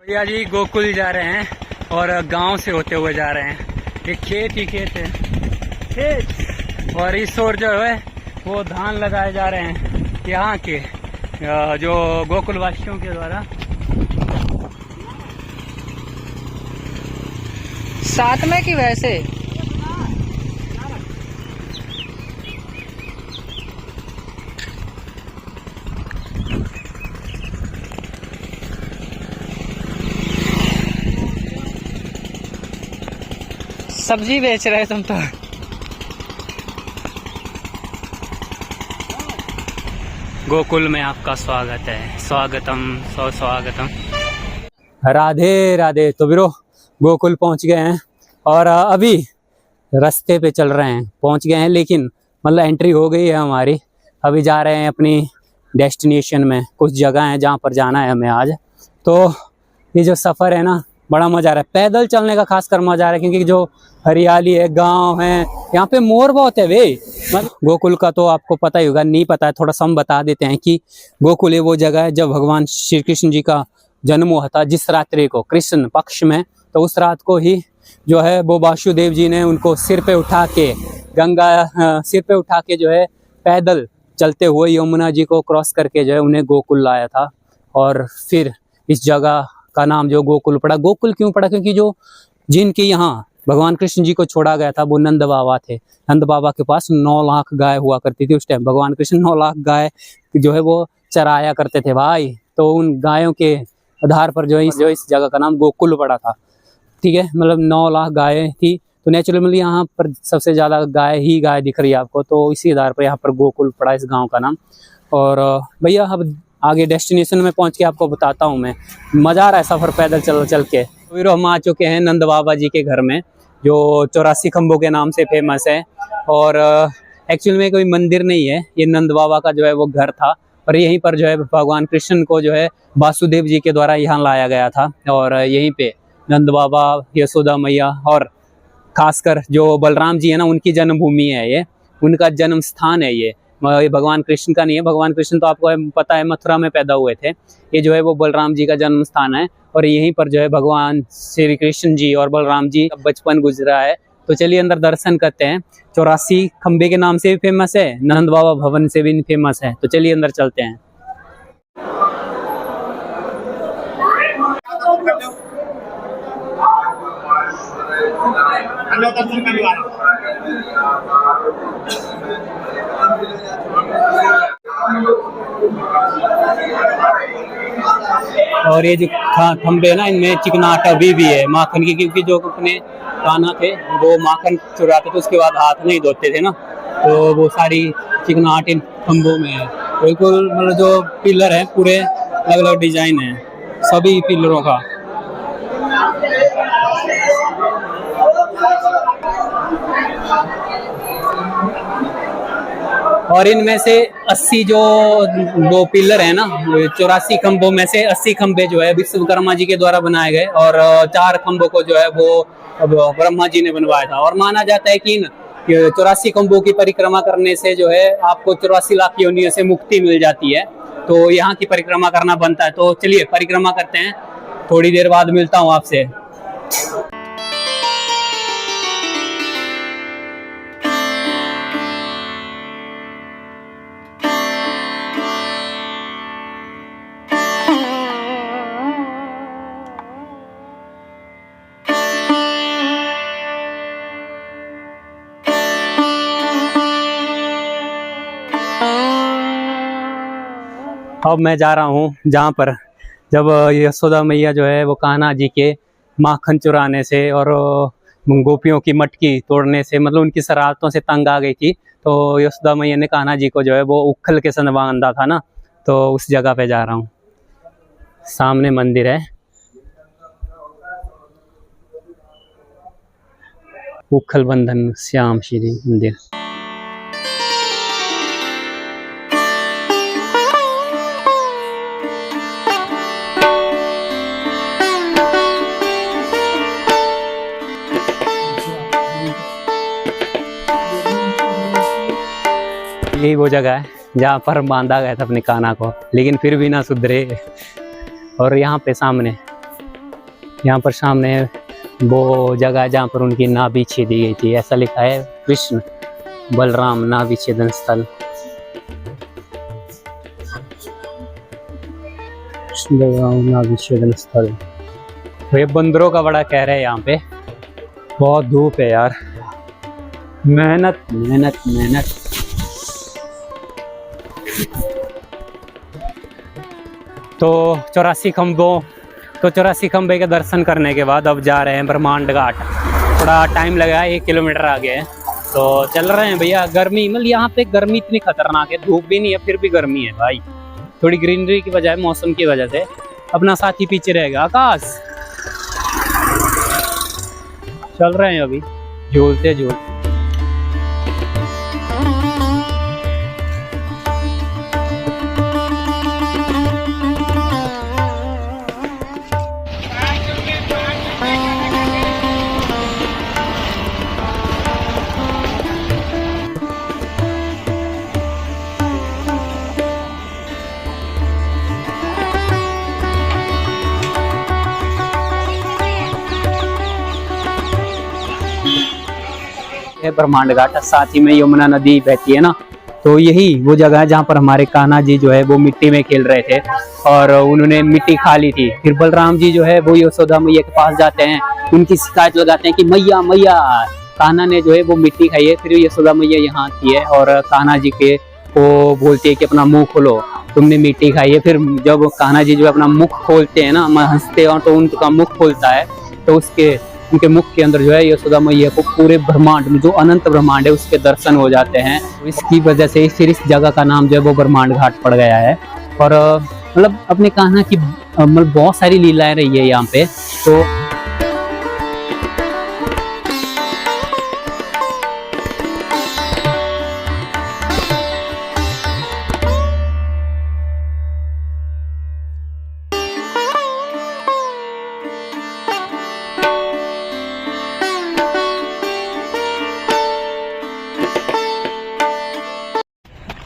भैया जी गोकुल जा रहे हैं और गांव से होते हुए जा रहे हैं। एक खेत ही खेत है, खेत, और इस ओर जो है वो धान लगाए जा रहे हैं यहाँ के जो गोकुल वासियों के द्वारा। साथ में की वैसे सब्जी बेच रहे तुम तो। गोकुल में आपका स्वागत है, स्वागतम स्वागतम। राधे राधे। तो बिरो गोकुल पहुंच गए हैं और अभी रास्ते पे चल रहे हैं, पहुंच गए हैं, लेकिन मतलब एंट्री हो गई है हमारी। अभी जा रहे हैं अपनी डेस्टिनेशन में। कुछ जगह है जहां पर जाना है हमें आज। तो ये जो सफ़र है ना, बड़ा मज़ा आ रहा है। पैदल चलने का खासकर मज़ा आ रहा है, क्योंकि जो हरियाली है, गांव है, यहाँ पे मोर बहुत है वे। गोकुल का तो आपको पता ही होगा, नहीं पता है थोड़ा सा हम बता देते हैं कि गोकुल ये वो जगह है जब भगवान श्री कृष्ण जी का जन्म हुआ था, जिस रात्रि को कृष्ण पक्ष में, तो उस रात को ही जो है वो वासुदेव जी ने उनको सिर पे उठा के सिर पे उठा के जो है पैदल चलते हुए यमुना जी को क्रॉस करके जो है उन्हें गोकुल लाया था। और फिर इस जगह का नाम जो गोकुल पड़ा। गोकुल क्यों पड़ा? क्योंकि जो जिनके यहाँ भगवान कृष्ण जी को छोड़ा गया था वो नंद बाबा थे। नंद बाबा के पास 9 लाख गाय हुआ करती थी उस टाइम। भगवान कृष्ण 9 लाख गाय जो है वो चराया करते थे भाई। तो उन गायों के आधार पर जो इस जगह का नाम गोकुल पड़ा था। ठीक है, मतलब 9 लाख गायें थी, तो नेचुरली यहाँ पर सबसे ज़्यादा गाय दिख रही है आपको, तो इसी आधार पर यहाँ पर गोकुल पड़ा इस गाँव का नाम। और भैया अब आगे डेस्टिनेशन में पहुंच के आपको बताता हूं मैं। मज़ा आ रहा है सफ़र पैदल चल के। फिर हम आ चुके हैं नंद बाबा जी के घर में, जो 84 खंभों के नाम से फेमस है। और एक्चुअल में कोई मंदिर नहीं है, ये नंद बाबा का जो है वो घर था। और यहीं पर जो है भगवान कृष्ण को जो है वासुदेव जी के द्वारा यहाँ लाया गया था। और यहीं पे नंद बाबा, यशोदा मैया और खासकर जो बलराम जी है ना, उनकी जन्मभूमि है ये, उनका जन्म स्थान है ये भगवान कृष्ण का नहीं है। भगवान कृष्ण तो आपको पता है मथुरा में पैदा हुए थे। ये जो है वो बलराम जी का जन्म स्थान है। और यहीं पर जो है भगवान श्री कृष्ण जी और बलराम जी का बचपन गुजरा है। तो चलिए अंदर दर्शन करते हैं। 84 खंबे के नाम से भी फेमस है, नंद बाबा भवन से भी फेमस है। तो चलिए अंदर चलते हैं। और ये जो खंबे ना, इनमें चिकनाहट अभी भी है माखन की, क्योंकि जो अपने कान्हा थे वो माखन चुराते थे, उसके बाद हाथ नहीं धोते थे ना, तो वो सारी चिकनाहट इन खंभों में है। बिल्कुल मतलब जो पिलर है पूरे अलग अलग डिजाइन है सभी पिलरों का। और इनमें से 80 जो वो पिलर है ना, 84 खंभों में से 80 खंभे जो है विश्वकर्मा जी के द्वारा बनाए गए। और 4 खंभों को जो है वो ब्रह्मा जी ने बनवाया था। और माना जाता है कि इन 84 खंभों की परिक्रमा करने से जो है आपको 84 लाख योनियों से मुक्ति मिल जाती है। तो यहाँ की परिक्रमा करना बनता है। तो चलिए परिक्रमा करते हैं, थोड़ी देर बाद मिलता हूँ आपसे। अब मैं जा रहा हूँ जहाँ पर जब यशोदा मैया जो है वो कान्हा जी के माखन चुराने से और गोपियों की मटकी तोड़ने से, मतलब उनकी शरारतों से तंग आ गई थी। तो यशोदा मैया ने कान्हा जी को जो है वो उखल के संग बांधा था ना, तो उस जगह पे जा रहा हूँ। सामने मंदिर है, उखल बंधन श्याम श्री मंदिर। यही वो जगह है जहाँ पर बांधा गया था अपने कान्हा को, लेकिन फिर भी ना सुधरे। और यहाँ पे सामने यहाँ पर सामने वो जगह है जहाँ पर उनकी नाव बिछी दी गई थी, ऐसा लिखा है कृष्ण बलराम नाव विच्छेदन स्थल। बलराम नाव विच्छेदन स्थल। तो ये बंदरों का बड़ा कह रहे हैं यहाँ पे, बहुत धूप है यार, मेहनत मेहनत मेहनत। तो 84 खंबे के दर्शन करने के बाद अब जा रहे हैं ब्रह्मांड घाट। थोड़ा टाइम लगा, 1 किलोमीटर आगे है, तो चल रहे हैं भैया। गर्मी मतलब यहाँ पे गर्मी इतनी खतरनाक है, धूप भी नहीं है फिर भी गर्मी है भाई। थोड़ी ग्रीनरी की वजह, मौसम की वजह से। अपना साथी पीछे रहेगा आकाश। चल रहे हैं अभी झूलते झूलते। ब्रह्मांड घाट, साथ ही में यमुना नदी बहती है ना, तो यही वो जगह है जहाँ पर हमारे कान्हा जी जो है वो मिट्टी में खेल रहे थे और उन्होंने मिट्टी खा ली थी। फिर बलराम जी जो है वो यशोदा मैया के पास जाते हैं, उनकी शिकायत लगाते हैं कि मैया मैया कान्हा ने जो है वो मिट्टी खाई है। फिर यशोदा मैया यहाँ आती है और कान्हा जी के को बोलती है कि अपना मुंह खोलो, तुमने मिट्टी खाई है। फिर जब कान्हा जी जो है अपना मुख खोलते हैं ना, हंसते हैं तो उनका मुख खोलता है, तो उनके मुख के अंदर जो है यशोदा मैया को पूरे ब्रह्मांड में, जो अनंत ब्रह्मांड है, उसके दर्शन हो जाते हैं। तो इसकी वजह से फिर इस जगह का नाम जो है वो ब्रह्मांड घाट पड़ गया है। और मतलब अपने कान्हा की मतलब बहुत सारी लीलाएं रही है यहाँ पे।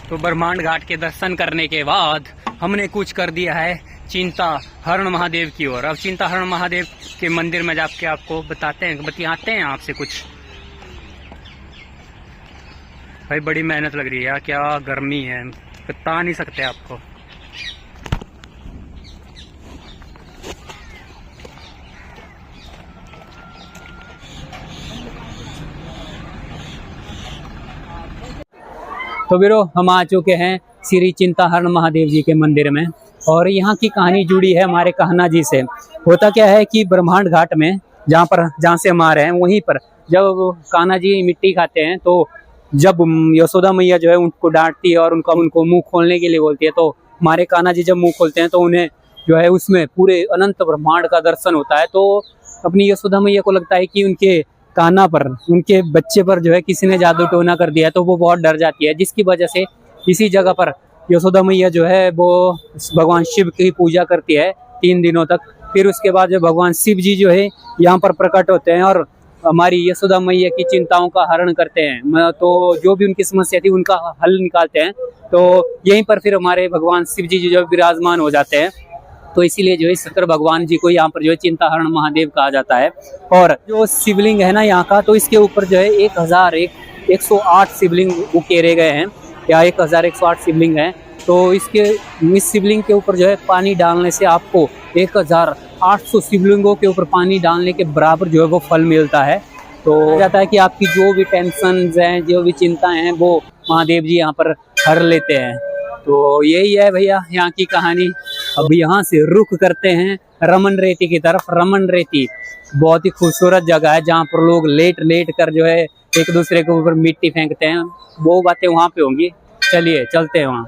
तो ब्रह्मांड घाट के दर्शन करने के बाद हमने कुछ कर दिया है चिंता हरण महादेव की ओर। अब चिंता हरण महादेव के मंदिर में जाके आपको बताते हैं आपसे कुछ। भाई बड़ी मेहनत लग रही है यार, क्या गर्मी है, बता नहीं सकते आपको। तो वीरो हम आ चुके हैं श्री चिंताहरण महादेव जी के मंदिर में, और यहाँ की कहानी जुड़ी है हमारे कान्हा जी से। होता क्या है कि ब्रह्मांड घाट में जहाँ से हम आ रहे हैं, वहीं पर जब कान्हा जी मिट्टी खाते हैं, तो जब यशोदा मैया जो है उनको डांटती है और उनको मुंह खोलने के लिए बोलती है, तो हमारे कान्हा जी जब मुंह खोलते हैं तो उन्हें जो है उसमें पूरे अनंत ब्रह्मांड का दर्शन होता है। तो अपनी यशोदा मैया को लगता है कि उनके कान्हा पर, उनके बच्चे पर जो है किसी ने जादू टोना कर दिया है, तो वो बहुत डर जाती है, जिसकी वजह से इसी जगह पर यशोदा मैया जो है वो भगवान शिव की पूजा करती है 3 दिनों तक। फिर उसके बाद जो भगवान शिव जी जो है यहाँ पर प्रकट होते हैं और हमारी यशोदा मैया की चिंताओं का हरण करते हैं। तो जो भी उनकी समस्या थी उनका हल निकालते हैं। तो यहीं पर फिर हमारे भगवान शिव जी जो विराजमान हो जाते हैं। तो इसीलिए जो है शंकर भगवान जी को यहाँ पर जो है चिंताहरण महादेव कहा जाता है। और जो शिवलिंग है ना यहाँ का, तो इसके ऊपर जो है 1,108 शिवलिंग उकेरे गए हैं, या 1,108 शिवलिंग हैं। तो इस शिवलिंग के ऊपर जो है पानी डालने से आपको 1,800 शिवलिंगों के ऊपर पानी डालने के बराबर जो है वो फल मिलता है। तो जाता है कि आपकी जो भी टेंशन हैं, जो भी चिंताएं हैं, वो महादेव जी यहाँ पर हर लेते हैं। तो यही है भैया यहाँ की कहानी। अब यहाँ से रुख करते हैं रमन रेती की तरफ। रमन रेती बहुत ही खूबसूरत जगह है, जहाँ पर लोग लेट कर जो है एक दूसरे के ऊपर मिट्टी फेंकते हैं। वो बातें वहाँ पे होंगी, चलिए चलते हैं वहाँ।